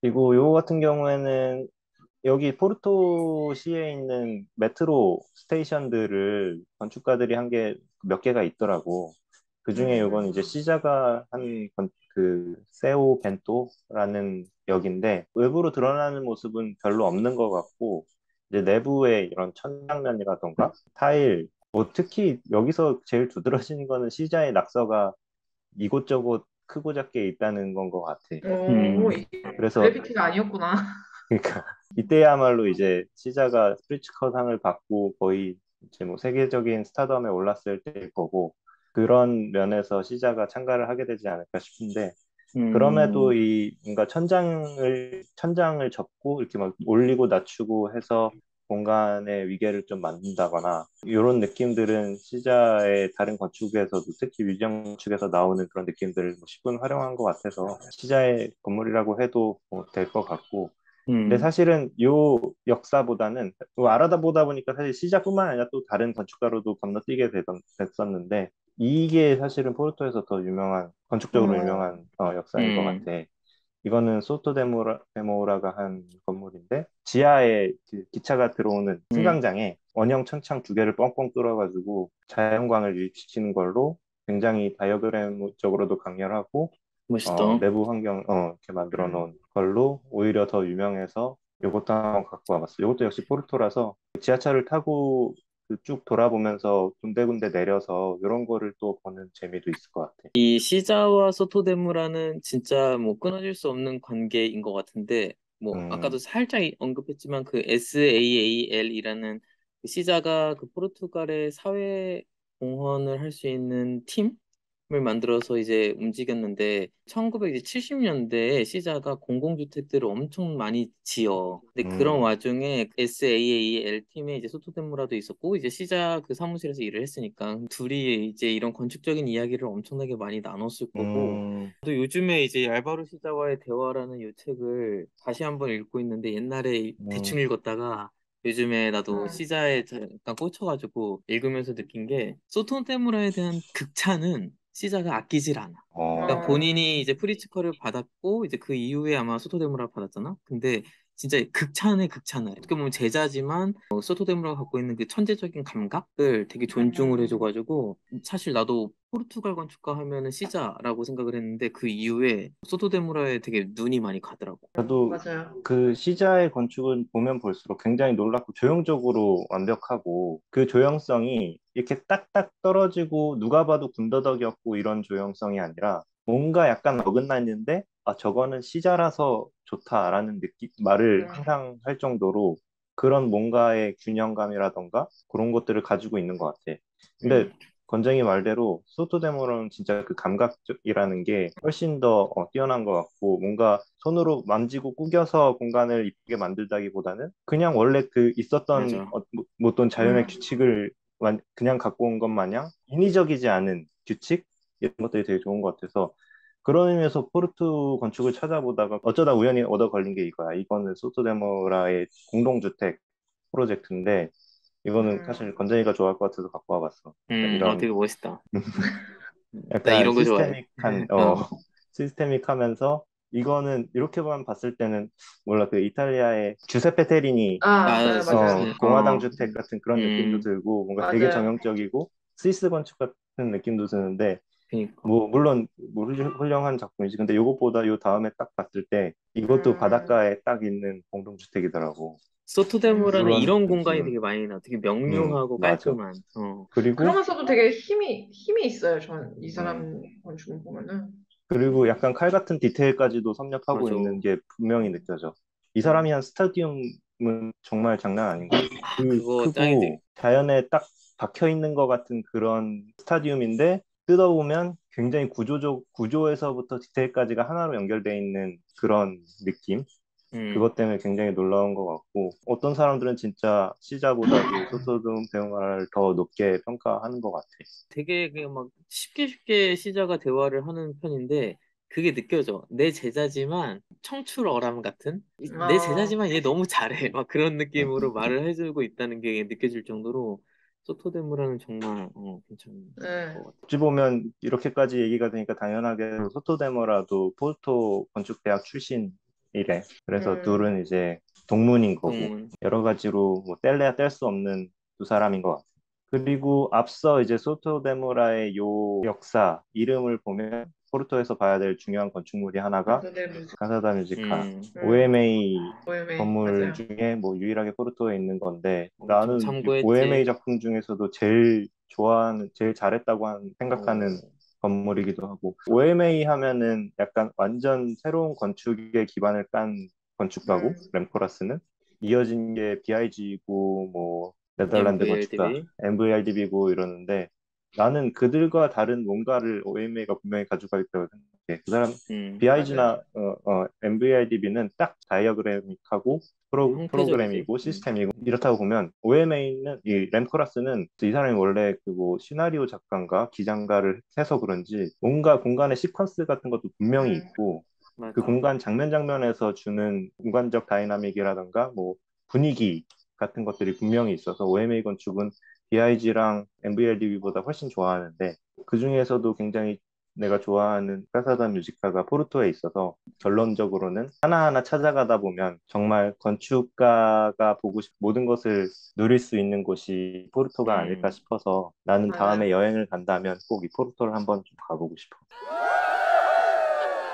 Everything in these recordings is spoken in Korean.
그리고 요거 같은 경우에는 여기 포르토시에 있는 메트로 스테이션들을 건축가들이 한 게 몇 개가 있더라고. 그 중에 요건 이제 음, 시자가 그 세오 벤토라는 역인데 외부로 드러나는 모습은 별로 없는 것 같고 이제 내부의 이런 천장면이라던가 타일 뭐 특히 여기서 제일 두드러지는 거는 시자의 낙서가 이곳저곳 크고 작게 있다는 건 것 같아. 오, 이게 그래서 그래피티가 아니었구나. 그러니까 이때야말로 이제 시자가 프리츠커상을 받고 거의 이제 뭐 세계적인 스타덤에 올랐을 때일 거고 그런 면에서 시자가 참가를 하게 되지 않을까 싶은데 그럼에도 음, 이 뭔가 천장을 접고 이렇게 막 올리고 낮추고 해서 공간의 위계를 좀 만든다거나 이런 느낌들은 시자의 다른 건축에서도 특히 위장 건축에서 나오는 그런 느낌들을 뭐 십분 활용한 것 같아서 시자의 건물이라고 해도 될 것 같고 근데 음, 사실은 요 역사보다는 뭐 알아다 보다 보니까 사실 시작뿐만 아니라 또 다른 건축가로도 됐었는데 이게 사실은 포르토에서 더 유명한 건축적으로 어, 유명한 역사인 것 음, 같아. 이거는 데모라가 한 건물인데 지하에 그 기차가 들어오는 음, 승강장에 원형 천창 두 개를 뻥뻥 뚫어가지고 자연광을 유입시키는 걸로 굉장히 다이어그램적으로도 강렬하고 멋있다. 내부 환경 이렇게 만들어 음. 놓은 걸로 오히려 더 유명해서 요것도 한번 갖고 와봤어. 요것도 역시 포르토라서 지하철을 타고 그쭉 돌아보면서 군데군데 내려서 이런 거를 또 보는 재미도 있을 것 같아. 이 시자와 소토데무라는 진짜 뭐 끊어질 수 없는 관계인 것 같은데, 뭐 아까도 음, 살짝 언급했지만 그 SAAL이라는 그 시자가 그 포르투갈의 사회 공헌을 할 수 있는 팀을 만들어서 이제 움직였는데 1970년대에 시자가 공공주택들을 엄청 많이 지어. 근데 그런 음, 와중에 SAAL 팀에 이제 소토데무라도 있었고 이제 시자 그 사무실에서 일을 했으니까 둘이 이제 이런 건축적인 이야기를 엄청나게 많이 나눴을 거고 음, 또 요즘에 이제 알바로 시자와의 대화라는 이 책을 다시 한번 읽고 있는데 옛날에 대충 음, 읽었다가 요즘에 나도 음. 시자에 잠깐 꽂혀가지고 읽으면서 느낀 게 소토테무라에 대한 극찬은 시자가 아끼질 않아. 그러니까 어, 본인이 이제 프리츠커를 받았고 이제 그 이후에 아마 소토데무라 받았잖아. 근데 진짜 극찬에 극찬을 해. 어떻게 보면 제자지만 소토데무라가 갖고 있는 그 천재적인 감각을 되게 존중을 음. 해줘가지고 사실 나도 포르투갈 건축가 하면은 시자라고 생각을 했는데 그 이후에 소토데무라에 되게 눈이 많이 가더라고. 저도 맞아요. 그 시자의 건축은 보면 볼수록 굉장히 놀랍고 조형적으로 완벽하고 그 조형성이 이렇게 딱딱 떨어지고 누가 봐도 군더더기 없고 이런 조형성이 아니라 뭔가 약간 어긋나 있는데 아 저거는 시자라서 좋다라는 말을 음. 항상 할 정도로 그런 뭔가의 균형감이라던가 그런 것들을 가지고 있는 것 같아. 근데 음. 건정이 말대로 소토데모로는 진짜 그 감각이라는 게 훨씬 더 뛰어난 것 같고 뭔가 손으로 만지고 구겨서 공간을 이쁘게 만들다기보다는 그냥 원래 그 있었던 맞아. 뭐 어떤 자연의 음. 규칙을 그냥 갖고 온 것 마냥 인위적이지 않은 규칙 이런 것들이 되게 좋은 것 같아서 그런 의미에서 포르투 건축을 찾아보다가 어쩌다 우연히 얻어 걸린 게 이거야. 이거는 소토데모라의 공동주택 프로젝트인데 이거는 사실 음. 건전이가 좋아할 것 같아서 갖고 와봤어. 이런 되게 멋있다. 나 약간 이런 거 좋아해. 시스테믹한 어, 시스테믹하면서 이거는 이렇게만 봤을 때는 몰라 그 이탈리아의 주세페 테리니 아, 네, 맞아요. 공화당 주택 같은 그런 느낌도 음, 들고 뭔가 되게 맞아요. 정형적이고 스위스 건축 같은 느낌도 드는데 그니까. 뭐 물론 뭐 훌륭한 작품이지 근데 요것보다 요 다음에 딱 봤을 때 이것도 음. 바닷가에 딱 있는 공동주택이더라고. 소토데모라는 음. 이런 공간이 음, 되게 많이 나. 되게 명료하고 맞아. 깔끔한. 그리고 그러면서도 되게 힘이 있어요. 전 이 음, 사람 건축을 보면은. 그리고 약간 칼 같은 디테일까지도 섭렵하고 맞아. 있는 게 분명히 느껴져. 이 사람이 음. 한 스타디움은 정말 장난 아닌 것 같아. 그 그거 짱이지. 크고 자연에 딱 박혀 있는 것 같은 그런 스타디움인데 뜯어보면 굉장히 구조에서부터 디테일까지가 하나로 연결돼 있는 그런 느낌. 음. 그것 때문에 굉장히 놀라운 것 같고 어떤 사람들은 진짜 시자보다도 소서동 배우마를 더 높게 평가하는 것 같아. 되게 그냥 막 쉽게 쉽게 시자가 대화를 하는 편인데 그게 느껴져. 내 제자지만 청출어람 같은? 내 어. 제자지만 얘 너무 잘해. 막 그런 느낌으로 음. 말을 해주고 있다는 게 느껴질 정도로 소토데무라는 정말 괜찮은 네. 것 같아. 어찌 보면 이렇게까지 얘기가 되니까 당연하게 소토데모라도 포르토 건축대학 출신 이래. 그래서 음, 둘은 이제 동문인 거고 동문. 여러 가지로 뭐 뗄래야 뗄 수 없는 두 사람인 것 같아요. 그리고 앞서 이제 소토데무라의 요 역사 이름을 보면 포르토에서 봐야 될 중요한 건축물이 하나가 그래서 내 무슨 카사다 뮤지카 음, OMA OMA 건물 맞아요. 중에 뭐 유일하게 포르토에 있는 건데 좀 나는 OMA 참고했지. 작품 중에서도 제일 좋아하는 제일 잘했다고 생각하는 어, 건물이기도 하고 OMA 하면은 약간 완전 새로운 건축의 기반을 깐 건축가고 음, 램코라스는 이어진 게 BIG고 뭐 네덜란드 건축가 MVLDB. MVRDB고 이러는데 나는 그들과 다른 뭔가를 OMA가 분명히 가져가 있다고 생각해. 그 사람 맞아요. BIG나 MVRDB는 딱 다이어그래믹하고 형태적이지. 프로그램이고 시스템이고 이렇다고 보면 OMA는 이 램코라스는 이 사람이 원래 그 뭐 시나리오 작가인가 기장가를 해서 그런지 뭔가 공간의 시퀀스 같은 것도 분명히 음, 있고 그 맞아. 공간 장면 장면에서 주는 공간적 다이나믹이라든가 뭐 분위기 같은 것들이 분명히 있어서 OMA 건축은 BIG랑 MVLDB보다 훨씬 좋아하는데 그 중에서도 굉장히 내가 좋아하는 카사다 뮤지카가 포르토에 있어서 결론적으로는 하나하나 찾아가다 보면 정말 건축가가 보고 싶은 모든 것을 누릴 수 있는 곳이 포르토가 아닐까 음, 싶어서 나는 맞아요. 다음에 여행을 간다면 꼭 이 포르토를 한번 좀 가보고 싶어.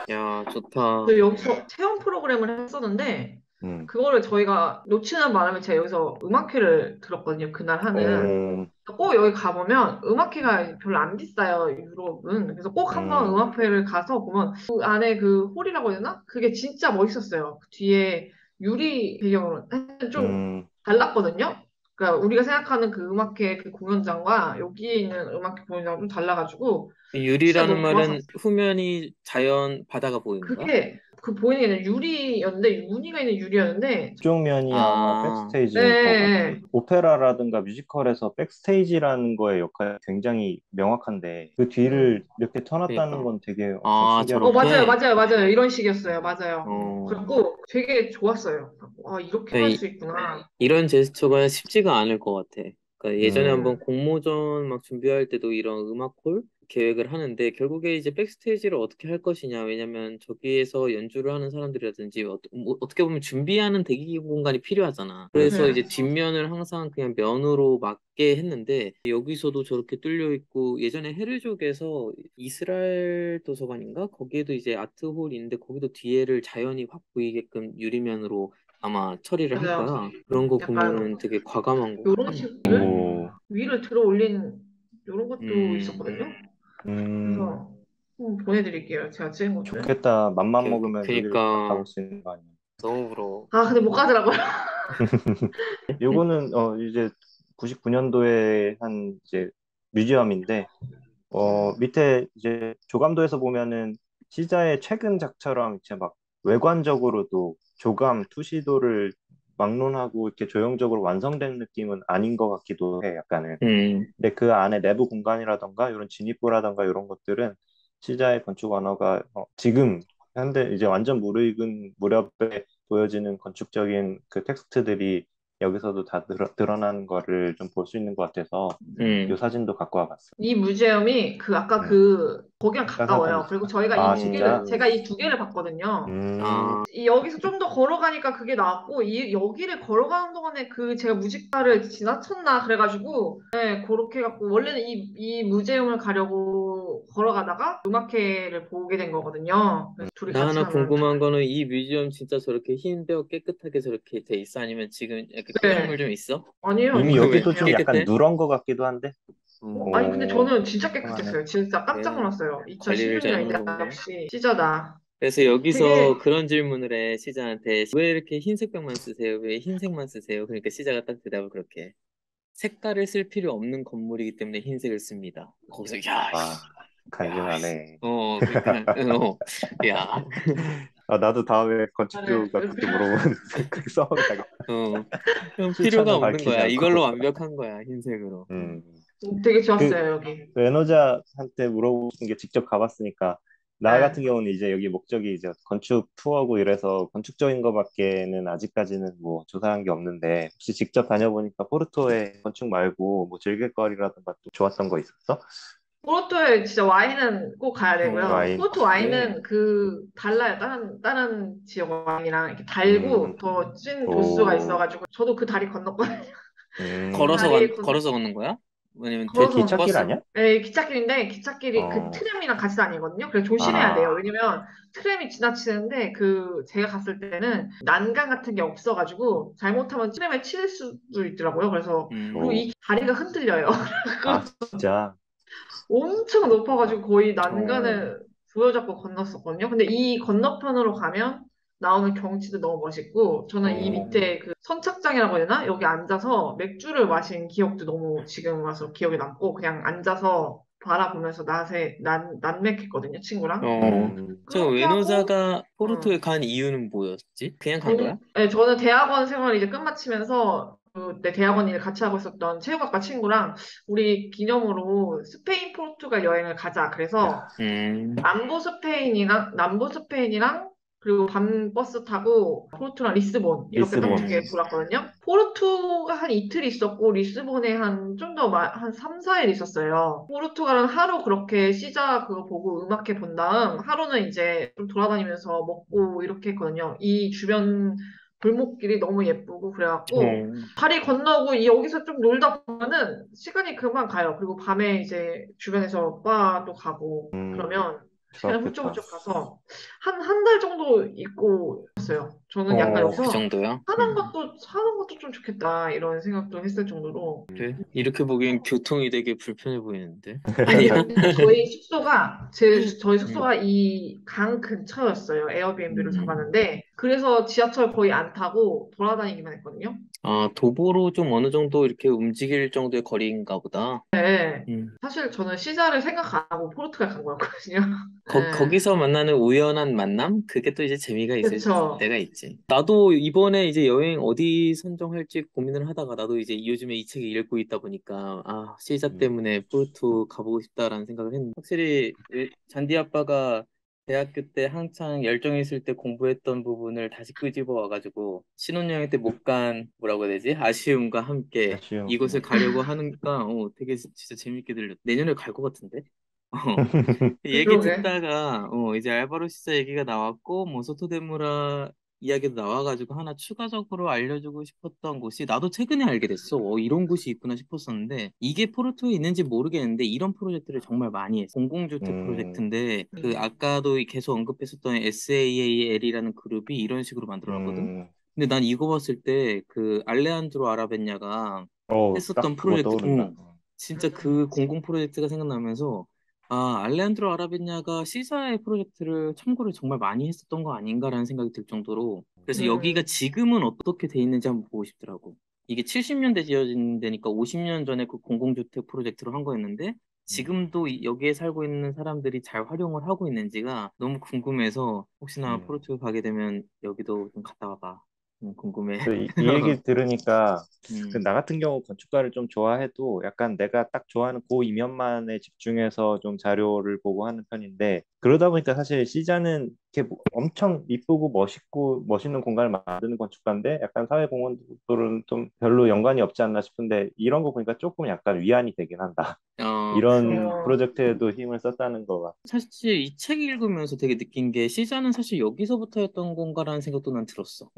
야, 좋다. 저 여기서 체험 프로그램을 했었는데 음. 그거를 저희가 놓치는 바람에 제가 여기서 음악회를 들었거든요. 그날 하는. 음, 꼭 여기 가보면 음악회가 별로 안 비싸요, 유럽은. 그래서 꼭 한번 음, 음악회를 가서 보면 그 안에 그 홀이라고 해야 되나? 그게 진짜 멋있었어요. 그 뒤에 유리 배경으로 좀 음, 달랐거든요. 그러니까 우리가 생각하는 그 음악회 그 공연장과 여기에 있는 음악회 공연장은 좀 달라가지고 진짜 유리라는 너무 말은 좋았었어요. 후면이 자연 바다가 보이는 거야? 그게 그 보이는 게 아니라 유리였는데 무늬가 있는 유리였는데 이쪽 면이 아마 아, 백스테이지인 것 같아. 네. 오페라라든가 뮤지컬에서 백스테이지라는 거의 역할이 굉장히 명확한데 그 뒤를 음. 이렇게 터놨다는 그러니까. 건 되게 엄청 아, 신기하고 맞아요, 저렇게? 맞아요, 맞아요. 이런 식이었어요. 맞아요. 어, 그리고 되게 좋았어요. 아, 이렇게 할 이, 수 있구나. 이런 제스처가 쉽지가 않을 것 같아. 그러니까 예전에 음, 한번 음, 공모전 막 준비할 때도 이런 음악会계획을 하는데 결국에 이제 백스테이지를 어떻게 할 것이냐. 왜냐면 저기에서 연주를 하는 사람들이라든지 뭐 어떻게 보면 준비하는 대기 공간이 필요하잖아. 그래서 그렇지. 이제 뒷면을 항상 그냥 면으로 막게 했는데 여기서도 저렇게 뚫려 있고 예전에 헤르족에서 이스라엘 도서관인가? 거기에도 이제 아트홀이 있는데 거기도 뒤에를 자연이 확 보이게끔 유리면으로 아마 처리를 할 맞아요. 거야. 그런 거 약간 보면은 되게 과감한 것 요런 같아. 식을 오, 위를 들어 올린 요런 것도 음, 있었거든요. 음, 그래서 보내드릴게요. 제가 찍은 것들. 좋겠다. 맘만 먹으면 여기를 다 가볼 그니까 수 있는 거 아니야. 너무 부러워. 아, 근데 못 가더라고요. 요거는 이제 99년도에 한 이제 뮤지엄인데 음, 밑에 이제 조감도에서 보면은 시자의 최근 작처럼 이제 막 외관적으로도 조감, 투시도를 막론하고 이렇게 조형적으로 완성된 느낌은 아닌 것 같기도 해, 약간은. 음, 근데 그 안에 내부 공간이라던가 이런 진입부라던가 이런 것들은 시자의 건축 언어가 지금 현대 이제 완전 무르익은 무렵에 보여지는 건축적인 그 텍스트들이 여기서도 다 드러나는 거를 좀 볼 수 있는 것 같아서 이 음, 사진도 갖고 와봤어. 이 무제엄이 그 아까 음. 그 거기랑 까사다 가까워요. 그리고 뮤지카. 저희가 이 아, 두 개를 진짜? 제가 오, 이 두 개를 봤거든요. 음, 아, 여기서 좀 더 걸어가니까 그게 나왔고 여기를 걸어가는 동안에 그 제가 무지가를 지나쳤나 그래가지고 네, 그렇게 해갖고 원래는 이 무제움을 가려고 걸어가다가 음악회를 보게 된 거거든요. 그래서 둘이 나 같이 하나 가면 궁금한 거는 이 뮤지엄 진짜 저렇게 흰 벽 깨끗하게 저렇게 돼 있어? 아니면 지금 이렇게 피해물 네, 좀 있어? 아니에요, 이미 아니에요, 궁금해. 여기도 좀 아니에요. 약간 깨끗해? 누런 것 같기도 한데, 아니 근데 오, 저는 진짜 하네. 깨끗했어요. 진짜 깜짝 그래, 놀랐어요. 관리를 잘하는 2016년인데 건가? 역시 시저다. 그래서 여기서 되게 그런 질문을 해, 시장한테. 왜 이렇게 흰색 벽만 쓰세요? 왜 흰색만 쓰세요? 그러니까 시장가 딱 대답을 그렇게 해. 색깔을 쓸 필요 없는 건물이기 때문에 흰색을 씁니다. 거기서, 야, 와, 씨, 야, 씨. 간지나네. 그러니까, 야, 아, 나도 다음에 나를 건축주가 그렇게 물어보면 그 써가야겠다. 어, 그럼 필요가 실천을 없는 밝히지 거야. 않고. 이걸로 완벽한 거야, 흰색으로. 음. 되게 그, 좋았어요 여기. 레노자한테 물어보신 게 직접 가봤으니까, 나 네. 같은 경우는 이제 여기 목적이 이제 건축 투어고 이래서 건축적인 거밖에는 아직까지는 뭐 조사한 게 없는데, 혹시 직접 다녀보니까 포르토의 건축 말고 뭐 즐길 거리라든가 또 좋았던 거 있었어? 포르토에 진짜 와인은 꼭 가야 되고요. 와인. 포르토 그래. 와인은 달라요. 다른 지역 와인이랑 이렇게 달고 음, 더 찐 도수가 오, 있어가지고 저도 그 다리 건넜거든요. 걸어서 다리 건너 걸어서 걷는 거야? 아니면 걸어서 기찻길 버스? 아니야? 네, 기찻길인데 기찻길이 그 어, 트램이랑 같이 다니거든요. 그래서 조심해야 돼요. 아, 왜냐면 트램이 지나치는데 그 제가 갔을 때는 난간 같은 게 없어가지고 잘못하면 트램에 치일 수도 있더라고요. 그래서 그리고 오, 이 다리가 흔들려요. 아, 진짜. 엄청 높아가지고 거의 어, 난간을 부여잡고 건넜었거든요. 근데 이 건너편으로 가면 나오는 경치도 너무 멋있고 저는 이 어, 밑에 그 선착장이라고 해야 되나? 여기 앉아서 맥주를 마신 기억도 너무 지금 와서 기억에 남고 그냥 앉아서 바라보면서 난맥했거든요, 친구랑. 어. 음, 저 그렇게 하고 외노자가 포르투에 어, 간 이유는 뭐였지? 그냥 간 거야? 저는 대학원 생활 이제 끝마치면서 그때 대학원 일 같이 하고 있었던 체육학과 친구랑 우리 기념으로 스페인 포르투갈 여행을 가자. 그래서 음, 남부 스페인이랑 그리고 밤 버스 타고 포르투랑 리스본 이렇게 딱 두 리스본. 개 음, 돌았거든요. 포르투가 한 이틀 있었고 리스본에 한 좀 더 한 3, 4일 있었어요. 포르투갈은 하루 그렇게 시자 그거 보고 음악회 본 다음 하루는 이제 좀 돌아다니면서 먹고 이렇게 했거든요. 이 주변 골목길이 너무 예쁘고 그래갖고 어, 다리 건너고 여기서 좀 놀다 보면은 시간이 금방 가요. 그리고 밤에 이제 주변에서 바도 가고 그러면 시간이 좋았겠다. 훌쩍훌쩍 가서 한 달 정도 있고 있어요. 저는 약간 그 여기서 정도야? 사는 것도 좀 좋겠다 이런 생각도 했을 정도로. 그래? 이렇게 보기엔 교통이 되게 불편해 보이는데. 네, 아니야? 근데 저희 음, 숙소가 이 강 근처였어요. 에어비앤비를 음. 잡았는데 그래서 지하철 거의 안 타고 돌아다니기만 했거든요. 아, 도보로 좀 어느 정도 이렇게 움직일 정도의 거리인가 보다. 네. 음. 사실 저는 시자를 생각 안 하고 포르투갈 간 거였거든요. 네. 거기서 만나는 우연한 만남? 그게 또 이제 재미가 있을 그쵸. 때가 있지. 나도 이번에 이제 여행 어디 선정할지 고민을 하다가 나도 이제 요즘에 이 책을 읽고 있다 보니까 아, 시자 음, 때문에 포르투 가보고 싶다라는 생각을 했는데 확실히 잔디 아빠가 대학교 때 한창 열정이 있을 때 공부했던 부분을 다시 끄집어 와가지고 신혼여행 때 못 간 뭐라고 해야 되지? 아쉬움과 함께 아쉬움. 이곳을 가려고 하니까 되게 진짜 재밌게 들렸. 내년에 갈 것 같은데? 어. 얘기 그러게. 듣다가 이제 알바로 시자 얘기가 나왔고 뭐 소토데무라 이야기도 나와가지고 하나 추가적으로 알려주고 싶었던 곳이 나도 최근에 알게 됐어. 이런 곳이 있구나 싶었었는데 이게 포르투에 있는지 모르겠는데 이런 프로젝트를 정말 많이 했어. 공공주택 음, 프로젝트인데 그 아까도 계속 언급했었던 SAAL이라는 그룹이 이런 식으로 만들어놨거든. 음, 근데 난 이거 봤을 때 그 알레한드로 아라벤냐가 딱 했었던 그거 프로젝트, 떠오른다. 진짜 그 공공 프로젝트가 생각나면서 아, 알레한드로 아라벤냐가 시사의 프로젝트를 참고를 정말 많이 했었던 거 아닌가라는 생각이 들 정도로 그래서 여기가 음, 지금은 어떻게 돼 있는지 한번 보고 싶더라고. 이게 70년대 지어진 데니까 50년 전에 그 공공주택 프로젝트로 한 거였는데 음, 지금도 여기에 살고 있는 사람들이 잘 활용을 하고 있는지가 너무 궁금해서 혹시나 음. 포르투갈 가게 되면 여기도 좀 갔다 와봐. 궁금해. 이 얘기 들으니까 그 음, 나 같은 경우 건축가를 좀 좋아해도 약간 내가 딱 좋아하는 그 이면만에 집중해서 좀 자료를 보고 하는 편인데 그러다 보니까 사실 시자는 이렇게 엄청 이쁘고 멋있고 멋있는 공간을 만드는 건축가인데 약간 사회공헌들은 좀 별로 연관이 없지 않나 싶은데 이런 거 보니까 조금 약간 위안이 되긴 한다. 이런 어, 프로젝트에도 힘을 썼다는 거가. 사실 이 책 읽으면서 되게 느낀 게 시자는 사실 여기서부터였던 건가라는 생각도 난 들었어.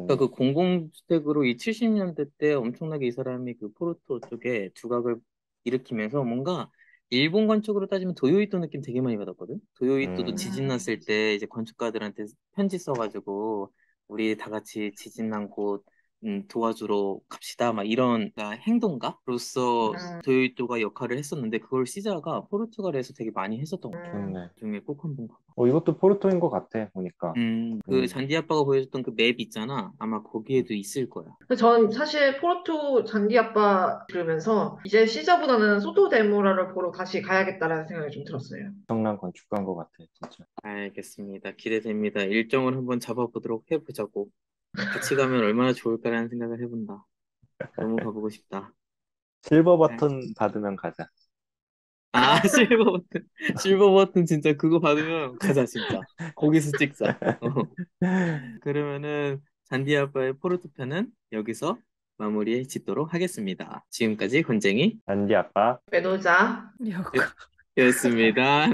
그러니까 음, 그 공공주택으로 이 70년대 때 엄청나게 이 사람이 그 포르투 쪽에 두각을 일으키면서 뭔가 일본 건축으로 따지면 도요이토 느낌 되게 많이 받았거든. 도요이토도 음, 지진 났을 때 이제 건축가들한테 편지 써가지고 우리 다 같이 지진 난 곳 도와주러 갑시다 막 이런 그러니까 행동가로서 음, 도요이토가 역할을 했었는데 그걸 시자가 포르투갈에서 되게 많이 했었던 것 같아. 음. 좋네. 중에 꼭 한번 가봐. 이것도 포르토인 것 같아 보니까. 그 음. 잔디 아빠가 보여줬던 그 맵 있잖아. 아마 거기에도 있을 거야. 근데 전 사실 포르투 잔디 아빠 들으면서 이제 시자보다는 소토데모라를 보러 다시 가야겠다라는 생각이 좀 들었어요. 엄청난 건축가인 것 같아, 진짜. 알겠습니다. 기대됩니다. 일정을 한번 잡아보도록 해보자고. 같이 가면 얼마나 좋을까라는 생각을 해본다. 너무 가보고 싶다. 실버 네. 버튼 받으면 가자. 아, 실버 버튼. 실버 버튼 진짜 그거 받으면 가자, 진짜. 거기서 찍자. 그러면은 잔디 아빠의 포르투 편은 여기서 마무리해 짓도록 하겠습니다. 지금까지 건쟁이. 단디 아빠. 매노자. 끝. 였습니다.